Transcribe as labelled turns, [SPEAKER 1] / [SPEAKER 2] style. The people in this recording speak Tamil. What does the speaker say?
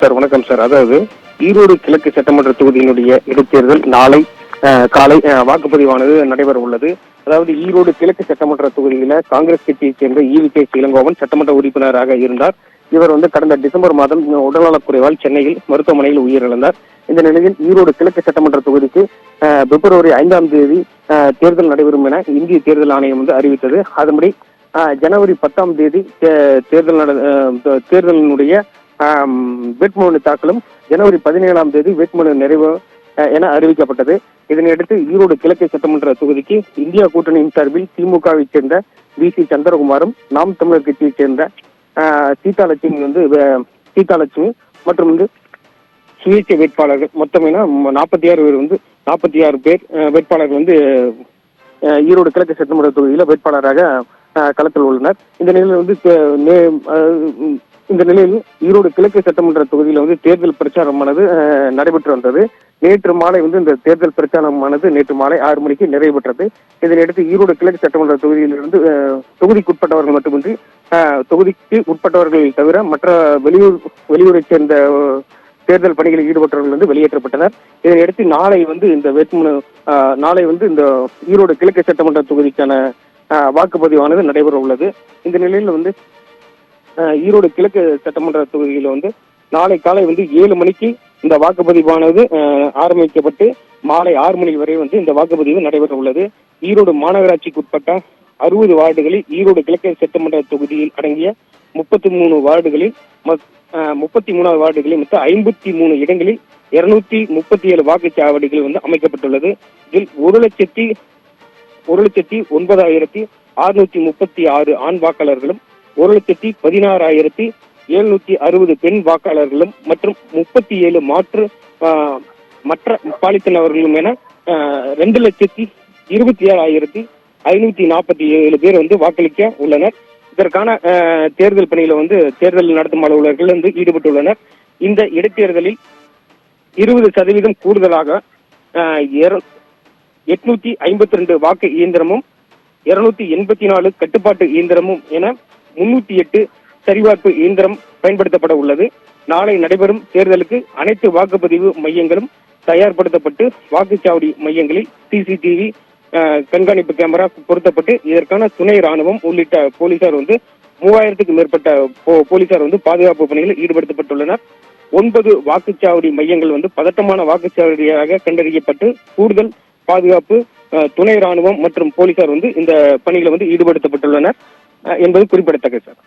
[SPEAKER 1] சார் வணக்கம் சார். அதாவது ஈரோடு கிழக்கு சட்டமன்ற தொகுதியினுடைய இடைத்தேர்தல் நாளை காலை வாக்குப்பதிவானது நடைபெற உள்ளது. அதாவது ஈரோடு கிழக்கு சட்டமன்ற தொகுதியில காங்கிரஸ் கட்சியைச் சேர்ந்த ஈவி.கே. இளங்கோவன் சட்டமன்ற உறுப்பினராக இருந்தார். இவர் கடந்த டிசம்பர் மாதம் உடல்நலக்குறைவால் சென்னையில் மருத்துவமனையில் உயிரிழந்தார். இந்த நிலையில் ஈரோடு கிழக்கு சட்டமன்ற தொகுதிக்கு பிப்ரவரி 5ஆம் தேதி தேர்தல் நடைபெறும் என இந்திய தேர்தல் ஆணையம் அறிவித்தது. அதன்படி ஜனவரி 10ஆம் தேதி தேர்தலினுடைய வேட்புமனு தாக்கலும் ஜனவரி 17ஆம் தேதி வேட்புமனு நிறைவு என அறிவிக்கப்பட்டது. இதனையடுத்து ஈரோடு கிழக்கு சட்டமன்ற தொகுதிக்கு இந்தியா கூட்டணியின் சார்பில் திமுகவை சேர்ந்த வி.சி. சந்திரகுமாரும் நாம் தமிழர் கட்சியைச் சேர்ந்த சீதாலட்சுமி மற்றும் சுயேட்சை வேட்பாளர்கள் மொத்தம் 46 பேர் வேட்பாளர்கள் ஈரோடு கிழக்கு சட்டமன்ற தொகுதியில வேட்பாளராக களத்தில் உள்ளனர். இந்த நிலையில் ஈரோடு கிழக்கு சட்டமன்ற தொகுதியில தேர்தல் பிரச்சாரமானது நடைபெற்று வந்தது. நேற்று மாலை இந்த தேர்தல் பிரச்சாரமானது நேற்று மாலை 6 மணிக்கு நிறைவு பெற்றது. இதனையடுத்து ஈரோடு கிழக்கு சட்டமன்ற தொகுதியிலிருந்து தொகுதிக்குட்பட்டவர்கள் மட்டுமின்றி தொகுதிக்கு உட்பட்டவர்கள் தவிர மற்ற வெளியூரை சேர்ந்த தேர்தல் பணிகளில் ஈடுபட்டவர்கள் வெளியேற்றப்பட்டனர். இதனையடுத்து நாளை இந்த வேட்புமனு இந்த ஈரோடு கிழக்கு சட்டமன்ற தொகுதிக்கான வாக்குப்பதிவானது நடைபெற உள்ளது. இந்த நிலையில் ஈரோடு கிழக்கு சட்டமன்ற தொகுதியில நாளை காலை 7 மணிக்கு இந்த வாக்குப்பதிவானது ஆரம்பிக்கப்பட்டு மாலை 6 மணி வரை இந்த வாக்குப்பதிவு நடைபெற உள்ளது. ஈரோடு மாநகராட்சிக்கு உட்பட்ட 60 வார்டுகளில் ஈரோடு கிழக்கு சட்டமன்ற தொகுதியில் அடங்கிய 33 வார்டுகளில் 33 வார்டுகளில் மொத்தம் 53 இடங்களில் 237 வாக்குச்சாவடிகள் அமைக்கப்பட்டுள்ளது. இதில் 1,09,636 ஆண் வாக்காளர்களும் 1,16,760 பெண் வாக்காளர்களும் மற்றும் 37 மற்ற பாலித்தனவர்களும் என 2,27,547 பேர் வாக்களிக்க உள்ளனர். இதற்கான தேர்தல் பணியில தேர்தல் நடத்தும் அலுவலர்கள் ஈடுபட்டுள்ளனர். இந்த இடைத்தேர்தலில் 20% கூடுதலாக 852 வாக்கு இயந்திரமும் 284 கட்டுப்பாட்டு இயந்திரமும் என 308 சரிபார்ப்பு இயந்திரம் பயன்படுத்தப்பட உள்ளது. நாளை நடைபெறும் தேர்தலுக்கு அனைத்து வாக்குப்பதிவு மையங்களும் தயார்படுத்தப்பட்டு வாக்குச்சாவடி மையங்களில் CCTV கண்காணிப்பு கேமரா பொருத்தப்பட்டு இதற்கான துணை ராணுவம் உள்ளிட்ட போலீசார் 3000க்கும் மேற்பட்ட போலீசார் பாதுகாப்பு பணியில் ஈடுபடுத்தப்பட்டுள்ளனர். 9 வாக்குச்சாவடி மையங்கள் பதட்டமான வாக்குச்சாவடியாக கண்டறியப்பட்டு கூடுதல் பாதுகாப்பு துணை ராணுவம் மற்றும் போலீசார் இந்த பணியில ஈடுபடுத்தப்பட்டுள்ளனர் என்பது குறிப்பிடத்தக்கது சார்.